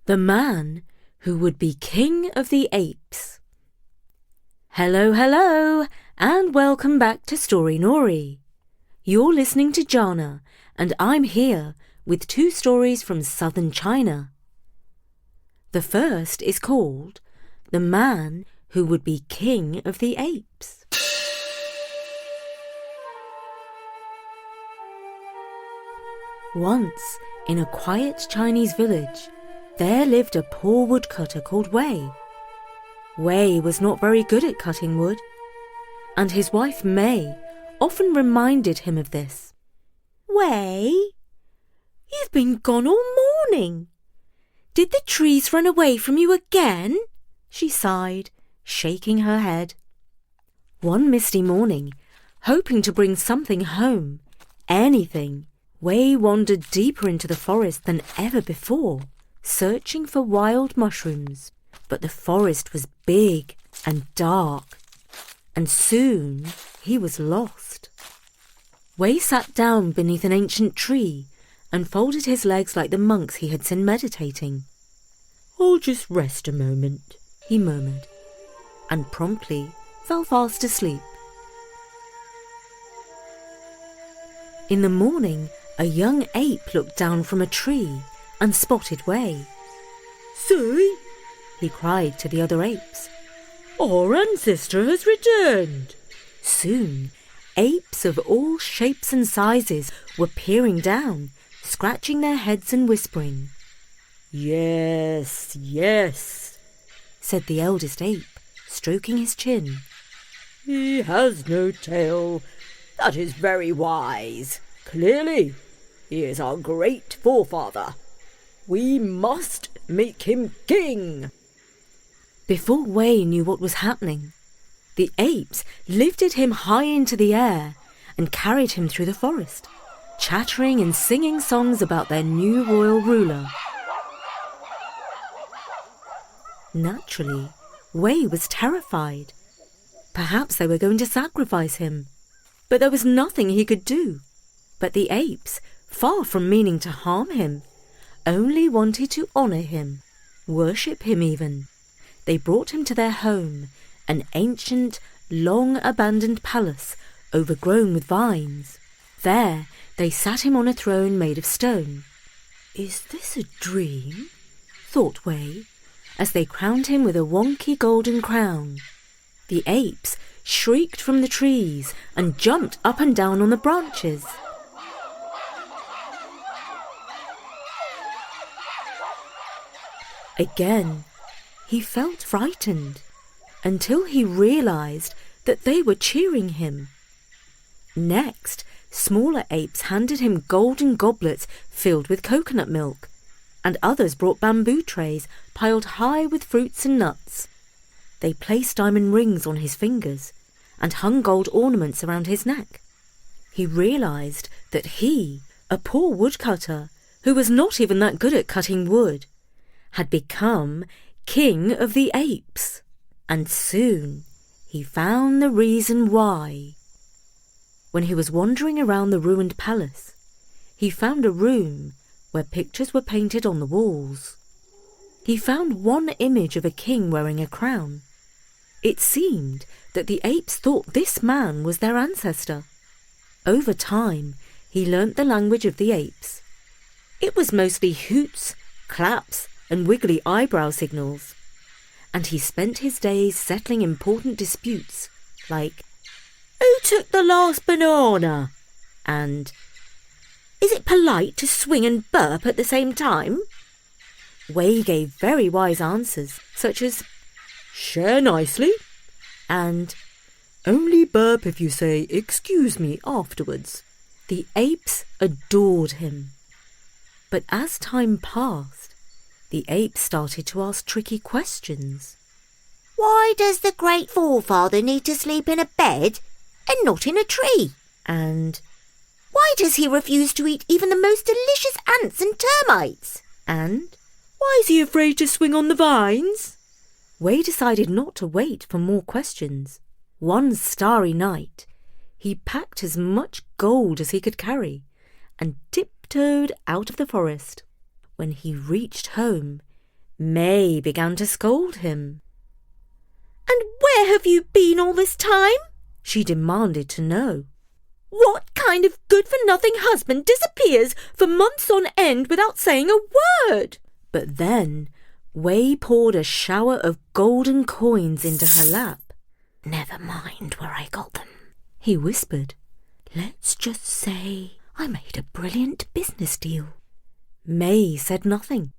The man who would be king of the apes. Hello, hello, and welcome back to Story Nori. You're listening to Jana, and I'm here with 2 stories from southern China. The first is called The Man Who Would Be King of the Apes. Once, in a quiet Chinese village, there lived a poor woodcutter called Wei. Wei was not very good at cutting wood, and his wife May often reminded him of this. "Wei, you've been gone all morning. Did the trees run away from you again?" she sighed, shaking her head. One misty morning, hoping to bring something home, anything, Wei wandered deeper into the forest than ever before, searching for wild mushrooms. But the forest was big and dark, and soon he was lost. Wei sat down beneath an ancient tree and folded his legs like the monks he had seen meditating. "I'll just rest a moment," he murmured, and promptly fell fast asleep. In the morning, a young ape looked down from a tree and spotted Wei. "See," he cried to the other apes, "our ancestor has returned." Soon, apes of all shapes and sizes were peering down, scratching their heads and whispering. "Yes, yes," said the eldest ape, stroking his chin. "He has no tail. That is very wise. Clearly, he is our great forefather. We must make him king." Before Wei knew what was happening, the apes lifted him high into the air and carried him through the forest, chattering and singing songs about their new royal ruler. Naturally, Wei was terrified. Perhaps they were going to sacrifice him, but there was nothing he could do. But the apes, far from meaning to harm him, only wanted to honour him, worship him even. They brought him to their home, an ancient, long-abandoned palace overgrown with vines. There they sat him on a throne made of stone. "Is this a dream?" thought Wei, as they crowned him with a wonky golden crown. The apes shrieked from the trees and jumped up and down on the branches. Again, he felt frightened, until he realized that they were cheering him. Next, smaller apes handed him golden goblets filled with coconut milk, and others brought bamboo trays piled high with fruits and nuts. They placed diamond rings on his fingers and hung gold ornaments around his neck. He realized that he, a poor woodcutter who was not even that good at cutting wood, had become king of the apes, and soon he found the reason why. When he was wandering around the ruined palace, he found a room where pictures were painted on the walls. He found one image of a king wearing a crown. It seemed that the apes thought this man was their ancestor. Over time, he learnt the language of the apes. It was mostly hoots, claps, and wiggly eyebrow signals, and he spent his days settling important disputes like, "Who took the last banana?" and "Is it polite to swing and burp at the same time?" Wei gave very wise answers, such as, "Share nicely," and "Only burp if you say excuse me afterwards." The apes adored him. But as time passed, the apes started to ask tricky questions. "Why does the great forefather need to sleep in a bed and not in a tree?" And "Why does he refuse to eat even the most delicious ants and termites?" And "Why is he afraid to swing on the vines?" Wei decided not to wait for more questions. One starry night, he packed as much gold as he could carry and tiptoed out of the forest. When he reached home, May began to scold him. "And where have you been all this time?" she demanded to know. "What kind of good-for-nothing husband disappears for months on end without saying a word?" But then Wei poured a shower of golden coins into her lap. "Never mind where I got them," he whispered. "Let's just say I made a brilliant business deal." May said nothing.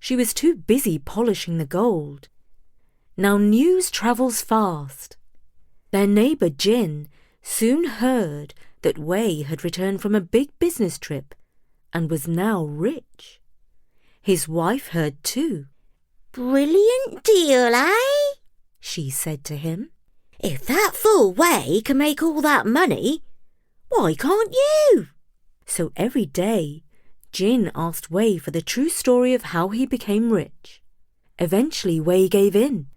She was too busy polishing the gold. Now news travels fast. Their neighbour Jin soon heard that Wei had returned from a big business trip and was now rich. His wife heard too. "Brilliant deal, eh?" she said to him. "If that fool Wei can make all that money, why can't you?" So every day, Jin asked Wei for the true story of how he became rich. Eventually Wei gave in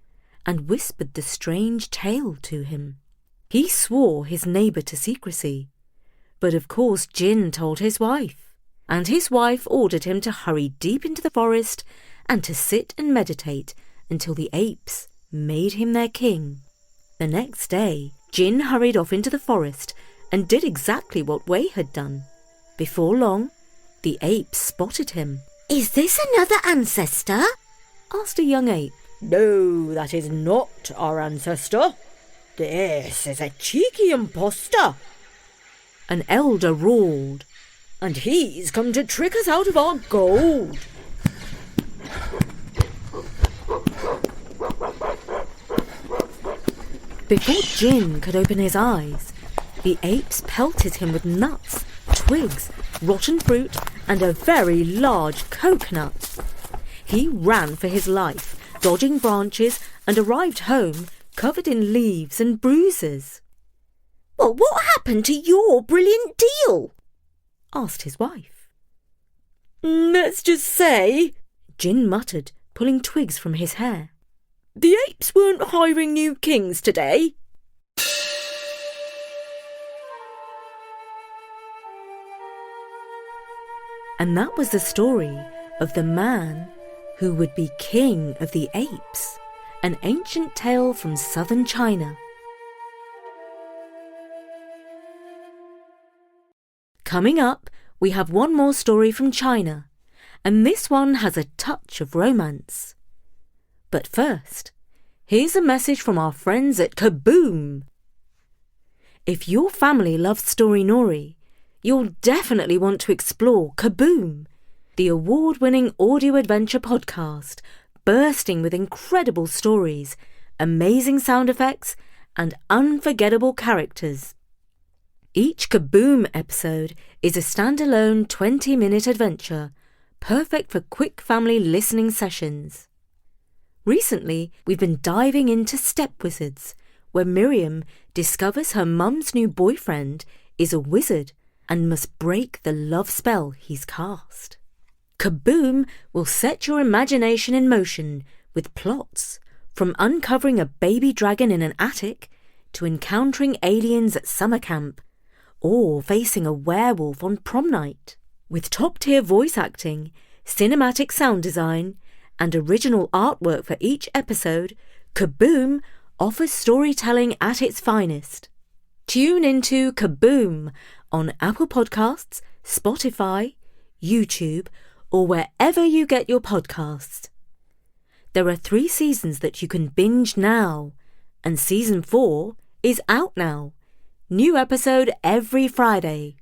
and whispered the strange tale to him. He swore his neighbour to secrecy, but of course Jin told his wife, and his wife ordered him to hurry deep into the forest and to sit and meditate until the apes made him their king. The next day, Jin hurried off into the forest and did exactly what Wei had done. Before long, the apes spotted him. "Is this another ancestor?" asked a young ape. "No, that is not our ancestor. This is a cheeky imposter," an elder roared, "and he's come to trick us out of our gold." Before Jin could open his eyes, the apes pelted him with nuts, twigs, rotten fruit, and a very large coconut. He ran for his life, dodging branches, and arrived home covered in leaves and bruises. "Well, what happened to your brilliant deal?" asked his wife. "Let's just say," Jin muttered, pulling twigs from his hair, "the apes weren't hiring new kings today." And that was the story of the man who would be king of the apes, an ancient tale from southern China. Coming up, we have one more story from China, and this one has a touch of romance. But first, here's a message from our friends at Kaboom! If your family loves Story Nori, you'll definitely want to explore Kaboom, the award-winning audio adventure podcast, bursting with incredible stories, amazing sound effects, and unforgettable characters. Each Kaboom episode is a standalone 20-minute adventure, perfect for quick family listening sessions. Recently, we've been diving into Step Wizards, where Miriam discovers her mum's new boyfriend is a wizard and must break the love spell he's cast. Kaboom will set your imagination in motion with plots, from uncovering a baby dragon in an attic to encountering aliens at summer camp, or facing a werewolf on prom night. With top-tier voice acting, cinematic sound design, and original artwork for each episode, Kaboom offers storytelling at its finest. Tune into Kaboom on Apple Podcasts, Spotify, YouTube, or wherever you get your podcasts. There are 3 seasons that you can binge now, and Season 4 is out now. New episode every Friday.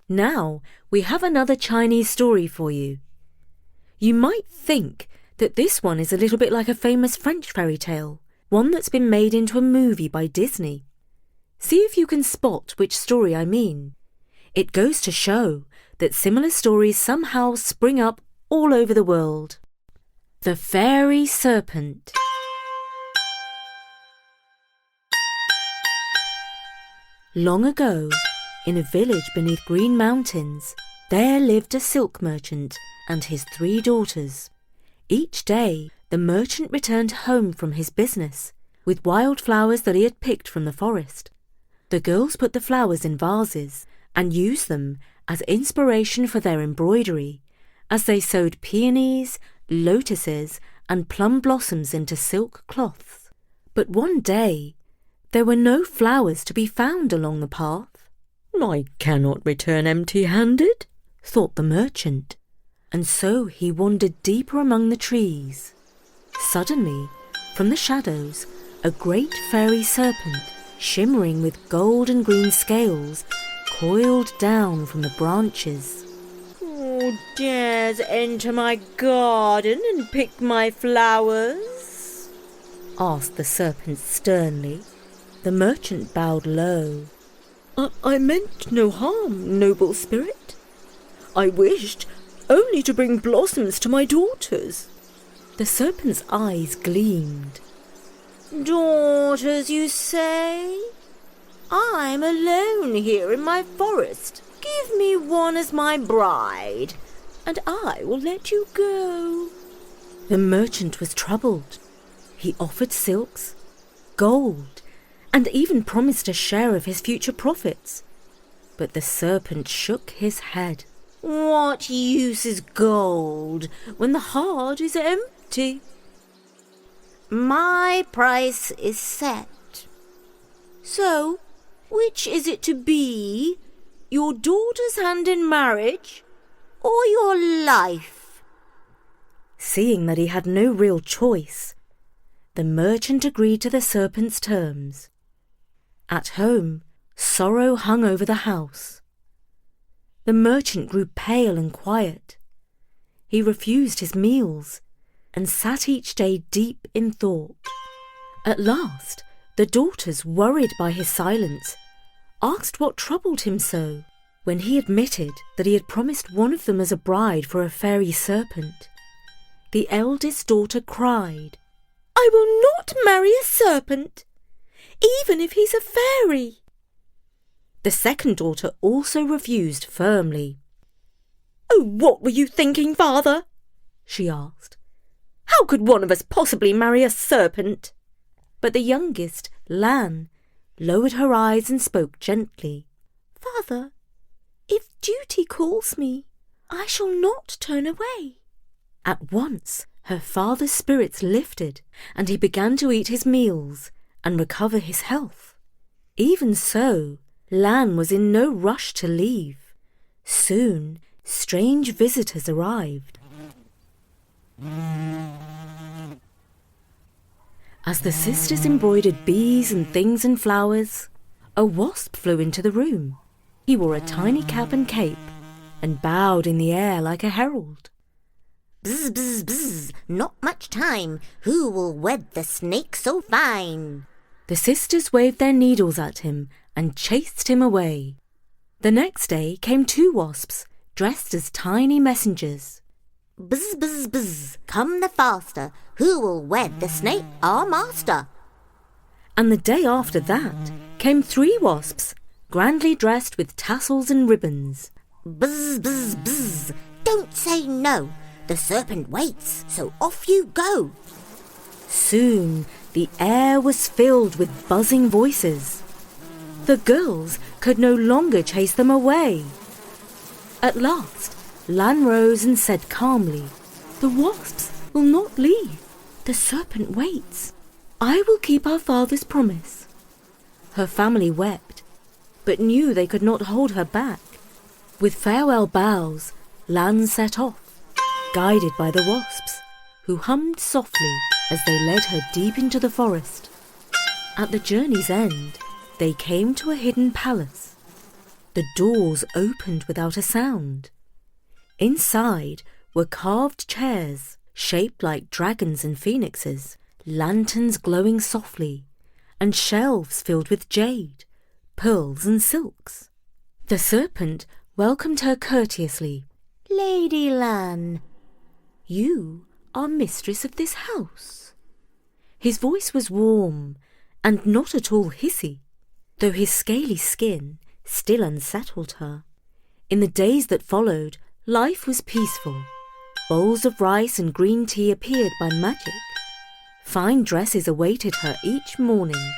Now, we have another Chinese story for you. You might think that this one is a little bit like a famous French fairy tale, one that's been made into a movie by Disney. See if you can spot which story I mean. It goes to show that similar stories somehow spring up all over the world. The Fairy Serpent. Long ago, in a village beneath green mountains, there lived a silk merchant and his 3 daughters. Each day, the merchant returned home from his business with wildflowers that he had picked from the forest. The girls put the flowers in vases and used them as inspiration for their embroidery, as they sewed peonies, lotuses and plum blossoms into silk cloths. But one day, there were no flowers to be found along the path. "I cannot return empty-handed," thought the merchant, and so he wandered deeper among the trees. Suddenly, from the shadows, a great fairy serpent, shimmering with gold and green scales, coiled down from the branches. "Who dares enter my garden and pick my flowers?" asked the serpent sternly. The merchant bowed low. I meant no harm, noble spirit. I wished only to bring blossoms to my daughters." The serpent's eyes gleamed. "Daughters, you say? I'm alone here in my forest. Give me one as my bride, and I will let you go." The merchant was troubled. He offered silks, gold, and even promised a share of his future profits. But the serpent shook his head. "What use is gold when the heart is empty? My price is set. So, which is it to be? Your daughter's hand in marriage, or your life?" Seeing that he had no real choice, the merchant agreed to the serpent's terms. At home, sorrow hung over the house. The merchant grew pale and quiet. He refused his meals and sat each day deep in thought. At last, the daughters, worried by his silence, asked what troubled him so. When he admitted that he had promised one of them as a bride for a fairy serpent, the eldest daughter cried, "I will not marry a serpent, even if he's a fairy." The second daughter also refused firmly. "Oh, what were you thinking, father?" she asked. "How could one of us possibly marry a serpent?" But the youngest, Lan, lowered her eyes and spoke gently. "Father, if duty calls me, I shall not turn away." At once, her father's spirits lifted, and he began to eat his meals and recover his health. Even so, Lan was in no rush to leave. Soon, strange visitors arrived. As the sisters embroidered bees and things and flowers, a wasp flew into the room. He wore a tiny cap and cape and bowed in the air like a herald. "Bzz, bzz, bzz, not much time. Who will wed the snake so fine?" The sisters waved their needles at him and chased him away. The next day came two wasps, dressed as tiny messengers. "Bzz, bzz, bzz, come the faster. Who will wed the snake, our master?" And the day after that came three wasps, grandly dressed with tassels and ribbons. "Bzz, bzz, bzz, don't say no. The serpent waits, so off you go." Soon the air was filled with buzzing voices. The girls could no longer chase them away. At last, Lan rose and said calmly, "The wasps will not leave. The serpent waits. I will keep our father's promise." Her family wept, but knew they could not hold her back. With farewell bows, Lan set off, guided by the wasps, who hummed softly as they led her deep into the forest. At the journey's end, they came to a hidden palace. The doors opened without a sound. Inside were carved chairs, shaped like dragons and phoenixes, lanterns glowing softly, and shelves filled with jade, pearls and silks. The serpent welcomed her courteously. "Lady Lan, you are mistress of this house." His voice was warm and not at all hissy, though his scaly skin still unsettled her. In the days that followed, life was peaceful. Bowls of rice and green tea appeared by magic. Fine dresses awaited her each morning.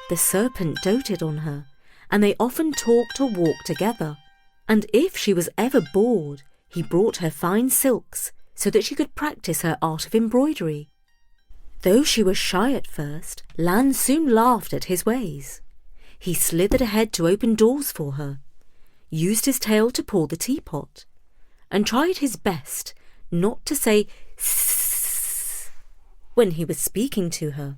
The serpent doted on her, and they often talked or walked together. And if she was ever bored, he brought her fine silks, so that she could practice her art of embroidery. Though she was shy at first, Lan soon laughed at his ways. He slithered ahead to open doors for her, used his tail to pull the teapot, and tried his best not to say "sss" when he was speaking to her.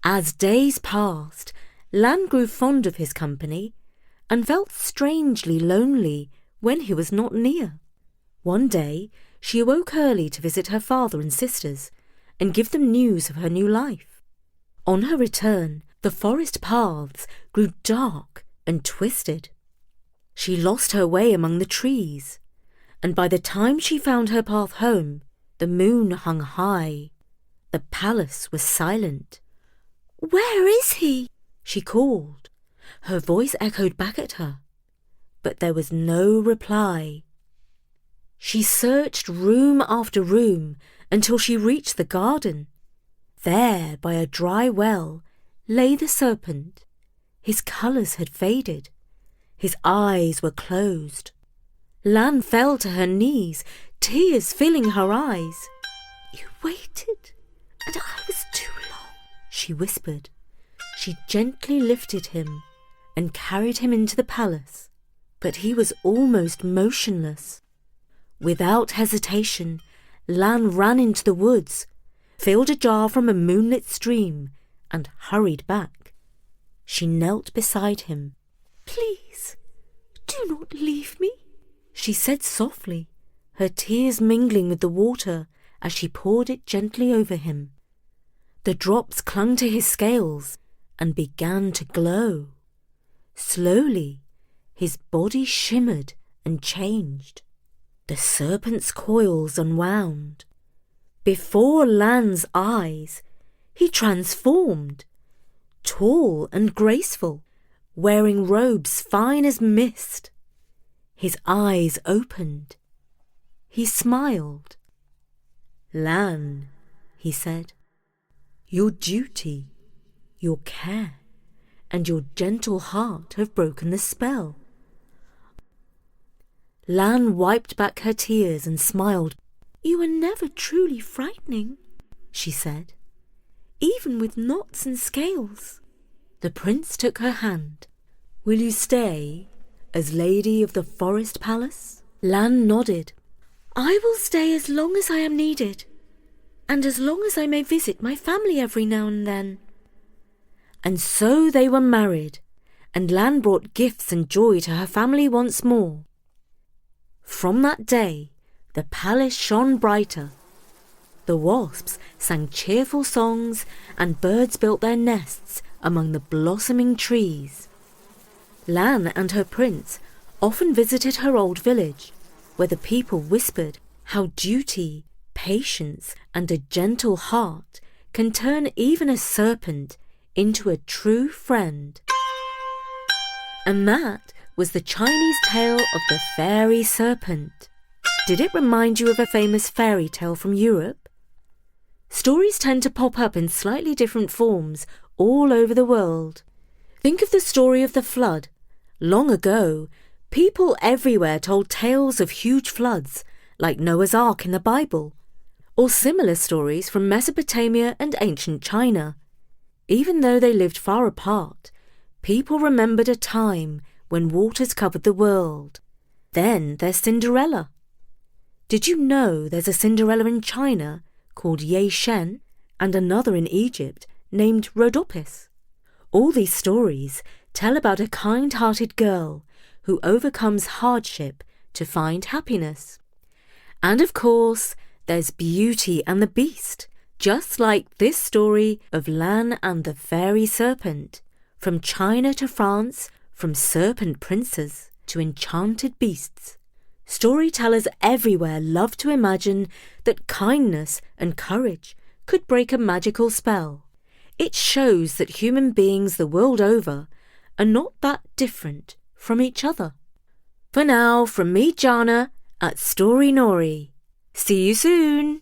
As days passed, Lan grew fond of his company and felt strangely lonely when he was not near. One day, she awoke early to visit her father and sisters and give them news of her new life. On her return, the forest paths grew dark and twisted. She lost her way among the trees, and by the time she found her path home, the moon hung high. The palace was silent. "Where is he?" she called. Her voice echoed back at her, but there was no reply. She searched room after room until she reached the garden. There, by a dry well, lay the serpent. His colours had faded. His eyes were closed. Lan fell to her knees, tears filling her eyes. "You waited, and I was too long," she whispered. She gently lifted him and carried him into the palace, but he was almost motionless. Without hesitation, Lan ran into the woods, filled a jar from a moonlit stream, and hurried back. She knelt beside him. "Please, do not leave me," she said softly, her tears mingling with the water as she poured it gently over him. The drops clung to his scales and began to glow. Slowly, his body shimmered and changed. The serpent's coils unwound. Before Lan's eyes, he transformed, tall and graceful, wearing robes fine as mist. His eyes opened. He smiled. "Lan," he said, "your duty, your care, and your gentle heart have broken the spell." Lan wiped back her tears and smiled. "You were never truly frightening," she said, "even with knots and scales." The prince took her hand. "Will you stay as lady of the forest palace?" Lan nodded. "I will stay as long as I am needed, and as long as I may visit my family every now and then." And so they were married, and Lan brought gifts and joy to her family once more. From that day, the palace shone brighter. The wasps sang cheerful songs, and birds built their nests among the blossoming trees. Lan and her prince often visited her old village, where the people whispered how duty, patience, and a gentle heart can turn even a serpent into a true friend. And that was the Chinese tale of the fairy serpent. Did it remind you of a famous fairy tale from Europe? Stories tend to pop up in slightly different forms all over the world. Think of the story of the flood. Long ago, people everywhere told tales of huge floods, like Noah's Ark in the Bible, or similar stories from Mesopotamia and ancient China. Even though they lived far apart, people remembered a time when waters covered the world. Then there's Cinderella. Did you know there's a Cinderella in China called Ye Shen, and another in Egypt named Rhodopis? All these stories tell about a kind-hearted girl who overcomes hardship to find happiness. And of course, there's Beauty and the Beast, just like this story of Lan and the fairy serpent. From China to France, from serpent princes to enchanted beasts, storytellers everywhere love to imagine that kindness and courage could break a magical spell. It shows that human beings the world over are not that different from each other. For now, from me, Jana, at Story Nori. See you soon!